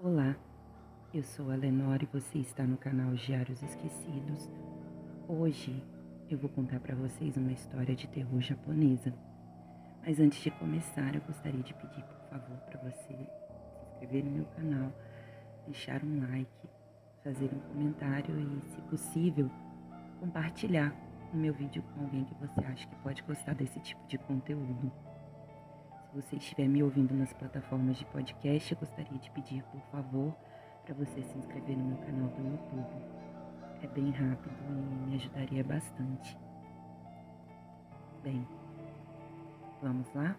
Olá, eu sou a Lenore e você está no canal Diários Esquecidos. Hoje eu vou contar para vocês uma história de terror japonesa. Mas antes de começar, eu gostaria de pedir, por favor, para você se inscrever no meu canal, deixar um like, fazer um comentário e, se possível, compartilhar o meu vídeo com alguém que você acha que pode gostar desse tipo de conteúdo. Se você estiver me ouvindo nas plataformas de podcast, eu gostaria de pedir, por favor, para você se inscrever no meu canal do YouTube. É bem rápido e me ajudaria bastante. Bem, vamos lá?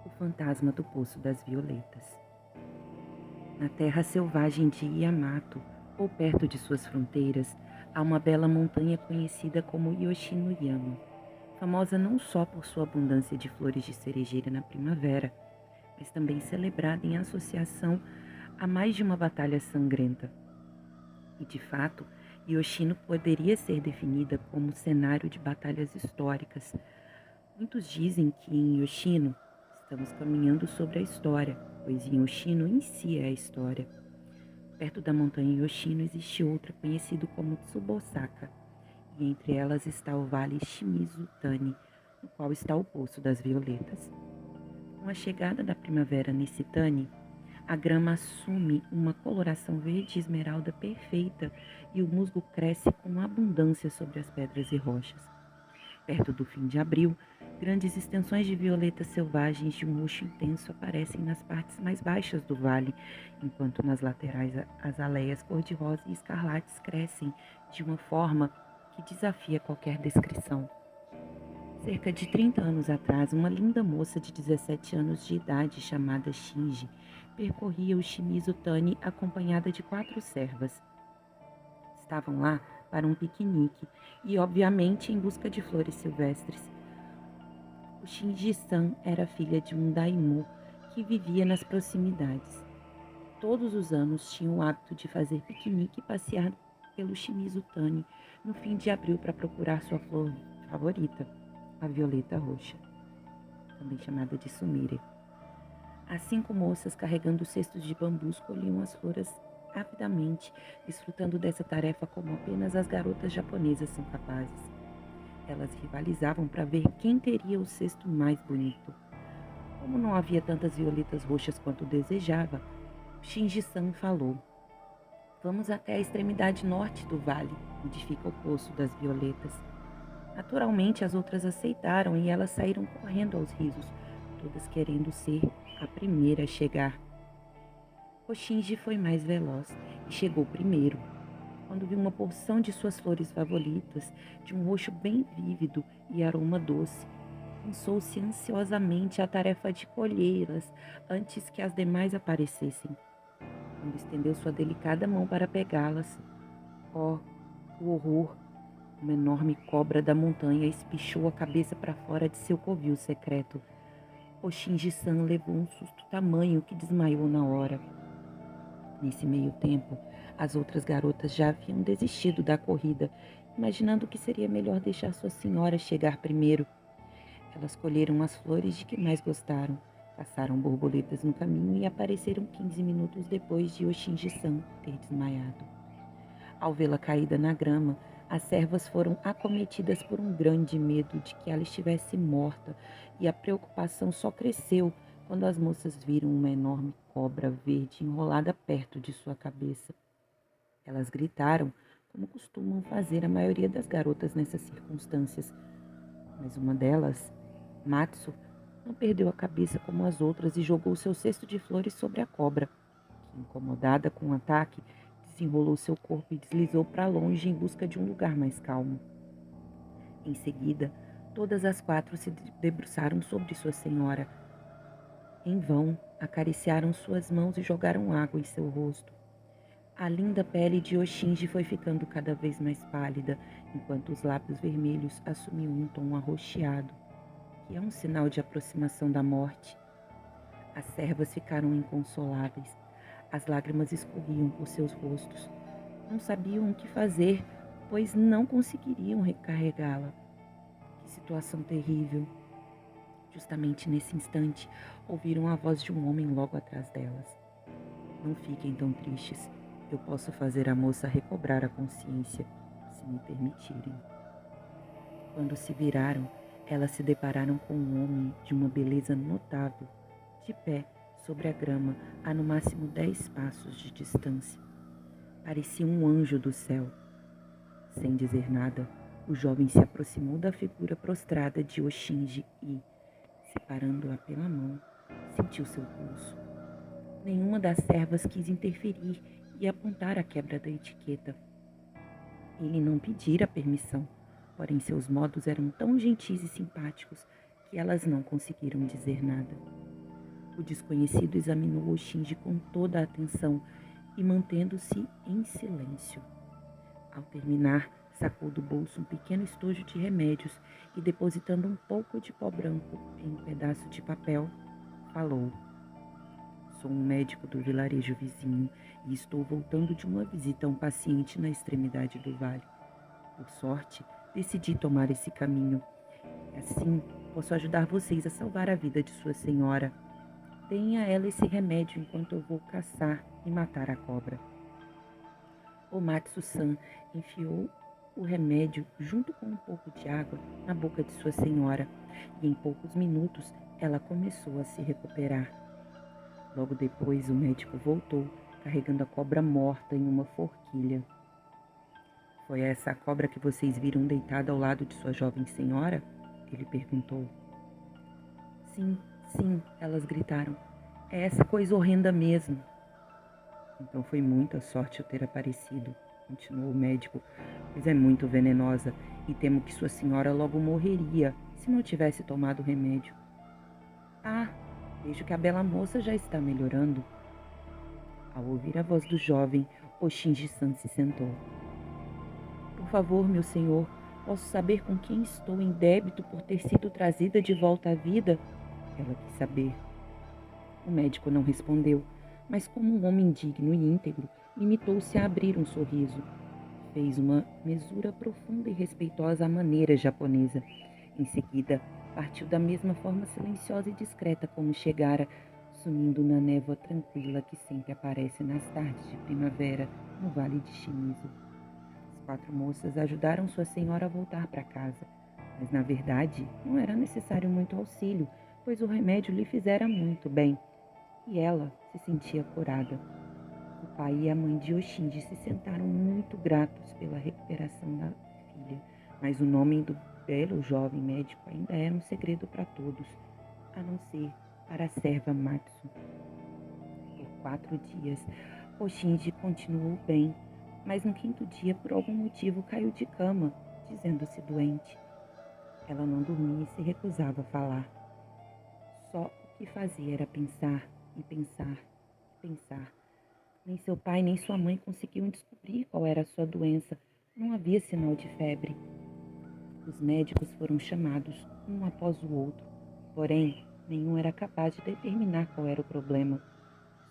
O fantasma do Poço das Violetas. Na terra selvagem de Yamato, ou perto de suas fronteiras, há uma bela montanha conhecida como Yoshinoyama, famosa não só por sua abundância de flores de cerejeira na primavera, mas também celebrada em associação a mais de uma batalha sangrenta. E, de fato, Yoshino poderia ser definida como cenário de batalhas históricas. Muitos dizem que em Yoshino estamos caminhando sobre a história, pois Yoshino em si é a história. Perto da montanha Yoshino existe outra conhecida como Tsubosaka, e entre elas está o vale Shimizu-tani, no qual está o Poço das Violetas. Com a chegada da primavera nesse tani, a grama assume uma coloração verde esmeralda perfeita e o musgo cresce com abundância sobre as pedras e rochas. Perto do fim de abril, grandes extensões de violetas selvagens de um roxo intenso aparecem nas partes mais baixas do vale, enquanto nas laterais as aleias cor-de-rosa e escarlates crescem de uma forma que desafia qualquer descrição. Cerca de 30 anos atrás, uma linda moça de 17 anos de idade chamada Shinji percorria o Shimizu-tani acompanhada de 4 servas. Estavam lá para um piquenique e, obviamente, em busca de flores silvestres. O Shinji-san era filha de um daimyo que vivia nas proximidades. Todos os anos tinha o hábito de fazer piquenique e passear pelo Shimizu-tani no fim de abril para procurar sua flor favorita, a violeta roxa, também chamada de sumire. As 5 moças carregando cestos de bambus colhiam as flores avidamente, desfrutando dessa tarefa como apenas as garotas japonesas são capazes. Elas rivalizavam para ver quem teria o cesto mais bonito. Como não havia tantas violetas roxas quanto desejava, Shinji-san falou: "Vamos até a extremidade norte do vale, onde fica o Poço das Violetas." Naturalmente, as outras aceitaram e elas saíram correndo aos risos, todas querendo ser a primeira a chegar. O Shinji foi mais veloz e chegou primeiro. Quando viu uma porção de suas flores favoritas, de um roxo bem vívido e aroma doce, lançou-se ansiosamente à tarefa de colhê-las antes que as demais aparecessem. Quando estendeu sua delicada mão para pegá-las, oh, o horror! Uma enorme cobra da montanha espichou a cabeça para fora de seu covil secreto. O Shinji-san levou um susto tamanho que desmaiou na hora. Nesse meio tempo, as outras garotas já haviam desistido da corrida, imaginando que seria melhor deixar sua senhora chegar primeiro. Elas colheram as flores de que mais gostaram, caçaram borboletas no caminho e apareceram 15 minutos depois de Shinji-san ter desmaiado. Ao vê-la caída na grama, as servas foram acometidas por um grande medo de que ela estivesse morta, e a preocupação só cresceu quando as moças viram uma enorme cobra verde enrolada perto de sua cabeça. Elas gritaram, como costumam fazer a maioria das garotas nessas circunstâncias, mas uma delas, Matsu, não perdeu a cabeça como as outras e jogou seu cesto de flores sobre a cobra, que, incomodada com o ataque, desenrolou seu corpo e deslizou para longe em busca de um lugar mais calmo. Em seguida, todas as 4 se debruçaram sobre sua senhora. Em vão, acariciaram suas mãos e jogaram água em seu rosto. A linda pele de Shinji foi ficando cada vez mais pálida, enquanto os lábios vermelhos assumiam um tom arroxeado, que é um sinal de aproximação da morte. As servas ficaram inconsoláveis. As lágrimas escorriam por seus rostos. Não sabiam o que fazer, pois não conseguiriam recarregá-la. Que situação terrível! Justamente nesse instante, ouviram a voz de um homem logo atrás delas. Não fiquem tão tristes. Eu posso fazer a moça recobrar a consciência, se me permitirem. Quando se viraram, elas se depararam com um homem de uma beleza notável, de pé sobre a grama a no máximo 10 passos de distância. Parecia um anjo do céu. Sem dizer nada, o jovem se aproximou da figura prostrada de Oshinji e, separando-a pela mão, sentiu seu pulso. Nenhuma das servas quis interferir e apontar a quebra da etiqueta. Ele não pedira permissão, porém seus modos eram tão gentis e simpáticos que elas não conseguiram dizer nada. O desconhecido examinou Oshinji com toda a atenção e mantendo-se em silêncio. Ao terminar, sacou do bolso um pequeno estojo de remédios e, depositando um pouco de pó branco em um pedaço de papel, falou: "Sou um médico do vilarejo vizinho e estou voltando de uma visita a um paciente na extremidade do vale. Por sorte, decidi tomar esse caminho. Assim, posso ajudar vocês a salvar a vida de sua senhora. Deem a ela esse remédio enquanto eu vou caçar e matar a cobra." Omatsu-san enfiou o remédio junto com um pouco de água na boca de sua senhora e em poucos minutos ela começou a se recuperar. Logo depois, o médico voltou, carregando a cobra morta em uma forquilha. "Foi essa a cobra que vocês viram deitada ao lado de sua jovem senhora?" ele perguntou. "Sim, sim", elas gritaram. "É essa coisa horrenda mesmo." "Então foi muita sorte eu ter aparecido", continuou o médico, "pois é muito venenosa e temo que sua senhora logo morreria se não tivesse tomado o remédio." "Ah, vejo que a bela moça já está melhorando." Ao ouvir a voz do jovem, Oshinji-san se sentou. "Por favor, meu senhor, posso saber com quem estou em débito por ter sido trazida de volta à vida?" Ela quis saber. O médico não respondeu, mas como um homem digno e íntegro, limitou-se a abrir um sorriso. Fez uma mesura profunda e respeitosa à maneira japonesa. Em seguida, partiu da mesma forma silenciosa e discreta como chegara, sumindo na névoa tranquila que sempre aparece nas tardes de primavera no Vale de Shimizu. As 4 moças ajudaram sua senhora a voltar para casa, mas na verdade não era necessário muito auxílio, pois o remédio lhe fizera muito bem, e ela se sentia curada. O pai e a mãe de Oshinji se sentaram muito gratos pela recuperação da filha, mas o nome do belo jovem médico ainda era um segredo para todos, a não ser para a serva Matsu. Por 4 dias, Oshinji continuou bem, mas no 5º dia, por algum motivo, caiu de cama, dizendo-se doente. Ela não dormia e se recusava a falar. Só o que fazia era pensar e pensar e pensar. Nem seu pai nem sua mãe conseguiam descobrir qual era a sua doença. Não havia sinal de febre. Os médicos foram chamados, um após o outro. Porém, nenhum era capaz de determinar qual era o problema.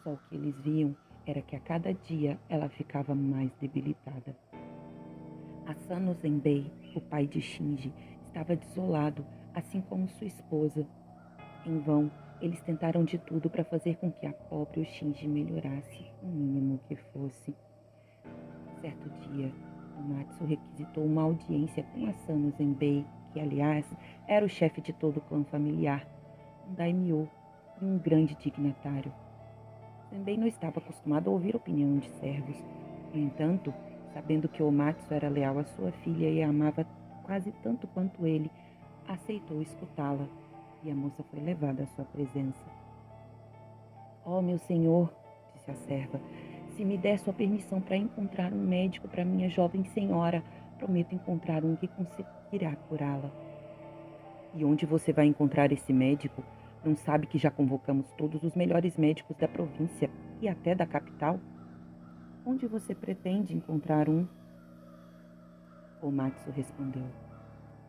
Só o que eles viam era que a cada dia ela ficava mais debilitada. Asano Zenbei, o pai de Shinji, estava desolado, assim como sua esposa. Em vão, eles tentaram de tudo para fazer com que a pobre Shinji melhorasse, o mínimo que fosse. Certo dia, o Matsu requisitou uma audiência com Asano Zenbei, que, aliás, era o chefe de todo o clã familiar, um daimyo e um grande dignatário. Zenbei não estava acostumado a ouvir a opinião de servos. No entanto, sabendo que Omatsu era leal à sua filha e a amava quase tanto quanto ele, aceitou escutá-la, e a moça foi levada à sua presença. "Oh, meu senhor", disse a serva, "se me der sua permissão para encontrar um médico para minha jovem senhora, prometo encontrar um que conseguirá curá-la." "E onde você vai encontrar esse médico? Não sabe que já convocamos todos os melhores médicos da província e até da capital?" "Onde você pretende encontrar um?" Omatsu respondeu.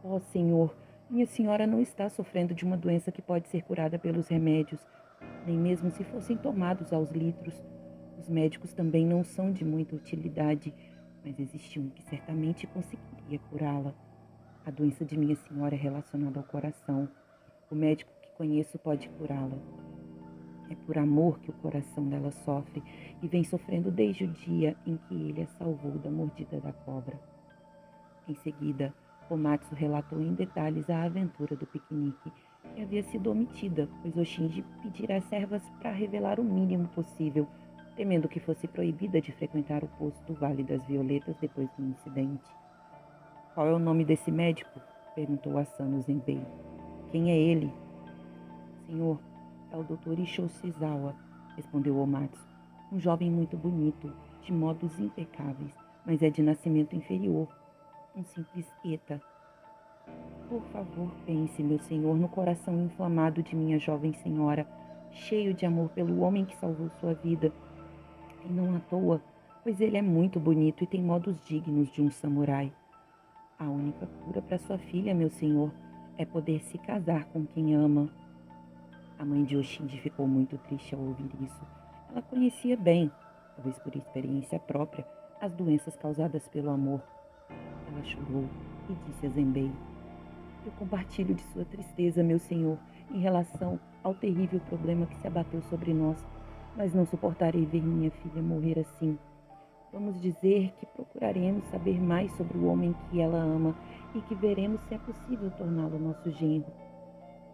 "Oh, senhor, minha senhora não está sofrendo de uma doença que pode ser curada pelos remédios, nem mesmo se fossem tomados aos litros. Os médicos também não são de muita utilidade, mas existe um que certamente conseguiria curá-la. A doença de minha senhora é relacionada ao coração. O médico que conheço pode curá-la." É por amor que o coração dela sofre e vem sofrendo desde o dia em que ele a salvou da mordida da cobra. Em seguida, Komatsu relatou em detalhes a aventura do piquenique, que havia sido omitida, pois Oshinji pedira às servas para revelar o mínimo possível, temendo que fosse proibida de frequentar o poço do Vale das Violetas depois do incidente. "Qual é o nome desse médico?" perguntou Asano Zenbei. "Quem é ele?" "Senhor, é o Dr. Issho Shizawa", respondeu Omatsu. "Um jovem muito bonito, de modos impecáveis, mas é de nascimento inferior. Um simples Eta. Por favor, pense, meu senhor, no coração inflamado de minha jovem senhora, cheio de amor pelo homem que salvou sua vida. E não à toa, pois ele é muito bonito e tem modos dignos de um samurai. A única cura para sua filha, meu senhor, é poder se casar com quem ama." A mãe de Oshinji ficou muito triste ao ouvir isso. Ela conhecia bem, talvez por experiência própria, as doenças causadas pelo amor. Ela chorou e disse a Zenbei: "Eu compartilho de sua tristeza, meu senhor, em relação ao terrível problema que se abateu sobre nós, mas não suportarei ver minha filha morrer assim. Vamos dizer que procuraremos saber mais sobre o homem que ela ama e que veremos se é possível torná-lo nosso genro.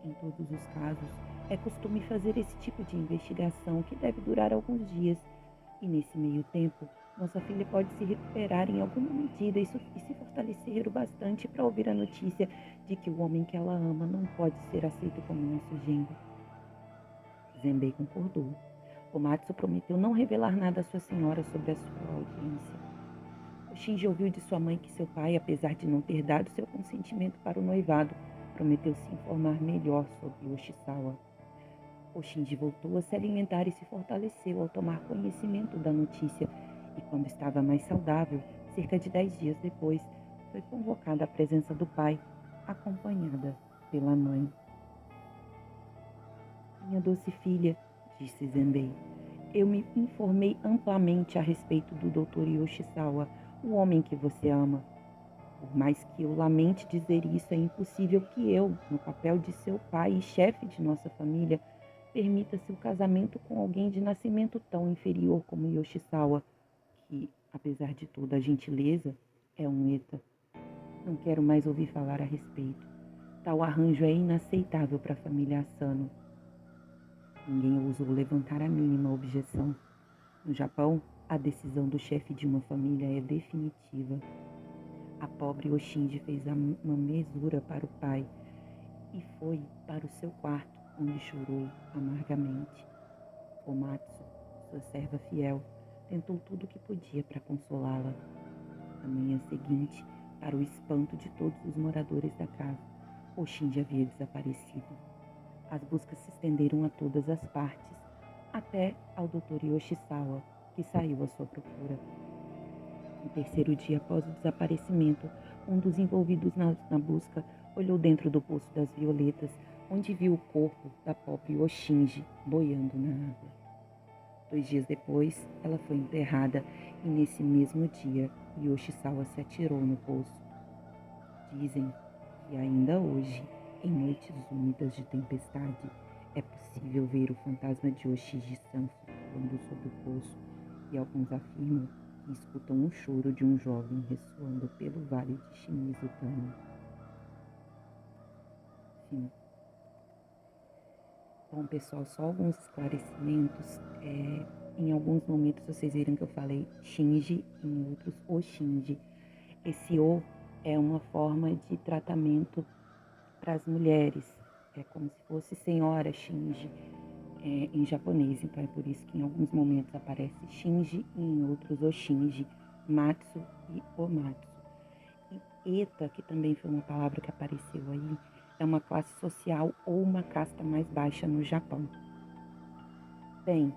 Em todos os casos, é costume fazer esse tipo de investigação que deve durar alguns dias, e nesse meio tempo, nossa filha pode se recuperar em alguma medida e se fortalecer o bastante para ouvir a notícia de que o homem que ela ama não pode ser aceito como nosso genro." Zenbei concordou. Komatsu prometeu não revelar nada à sua senhora sobre a sua audiência. Oshinji ouviu de sua mãe que seu pai, apesar de não ter dado seu consentimento para o noivado, prometeu se informar melhor sobre Yoshisawa. Oshinji voltou a se alimentar e se fortaleceu ao tomar conhecimento da notícia, e quando estava mais saudável, cerca de 10 dias depois, foi convocada à presença do pai, acompanhada pela mãe. "Minha doce filha", disse Zenbei, "eu me informei amplamente a respeito do Dr. Yoshisawa, o homem que você ama. Por mais que eu lamente dizer isso, é impossível que eu, no papel de seu pai e chefe de nossa família, permita seu casamento com alguém de nascimento tão inferior como Yoshisawa, que, apesar de toda a gentileza, é um Eta. Não quero mais ouvir falar a respeito. Tal arranjo é inaceitável para a família Asano." Ninguém ousou levantar a mínima objeção. No Japão, a decisão do chefe de uma família é definitiva. A pobre Oshinji fez uma mesura para o pai e foi para o seu quarto, onde chorou amargamente. Komatsu, sua serva fiel, tentou tudo o que podia para consolá-la. Na manhã seguinte, para o espanto de todos os moradores da casa, Oshinji havia desaparecido. As buscas se estenderam a todas as partes, até ao Dr. Yoshisawa, que saiu à sua procura. No terceiro dia após o desaparecimento, um dos envolvidos na busca olhou dentro do Poço das Violetas, onde viu o corpo da pobre Oshinji boiando na água. 2 dias depois, ela foi enterrada e nesse mesmo dia, Yoshisawa se atirou no poço. Dizem que ainda hoje, em noites úmidas de tempestade, é possível ver o fantasma de Oshinji-san flutuando sobre o poço, e alguns afirmam que escutam o choro de um jovem ressoando pelo vale de Shimizutani. Fim. Bom, pessoal, só alguns esclarecimentos. Em alguns momentos vocês viram que eu falei Shinji, em outros Oshinji. Esse O é uma forma de tratamento para as mulheres. É como se fosse senhora Shinji em japonês. Então é por isso que em alguns momentos aparece Shinji e em outros Oshinji, Matsu e Omatsu. E Eta, que também foi uma palavra que apareceu aí, é uma classe social ou uma casta mais baixa no Japão. Bem,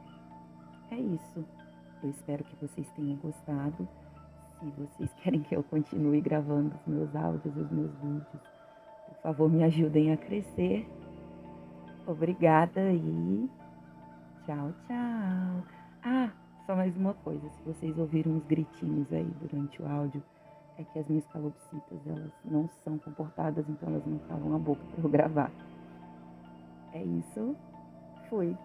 é isso. Eu espero que vocês tenham gostado. Se vocês querem que eu continue gravando os meus áudios, os meus vídeos, por favor, me ajudem a crescer. Obrigada e tchau, tchau. Ah, só mais uma coisa. Se vocês ouviram uns gritinhos aí durante o áudio, é que as minhas calopsitas, elas não são comportadas, então elas não calam a boca para eu gravar. É isso. Fui.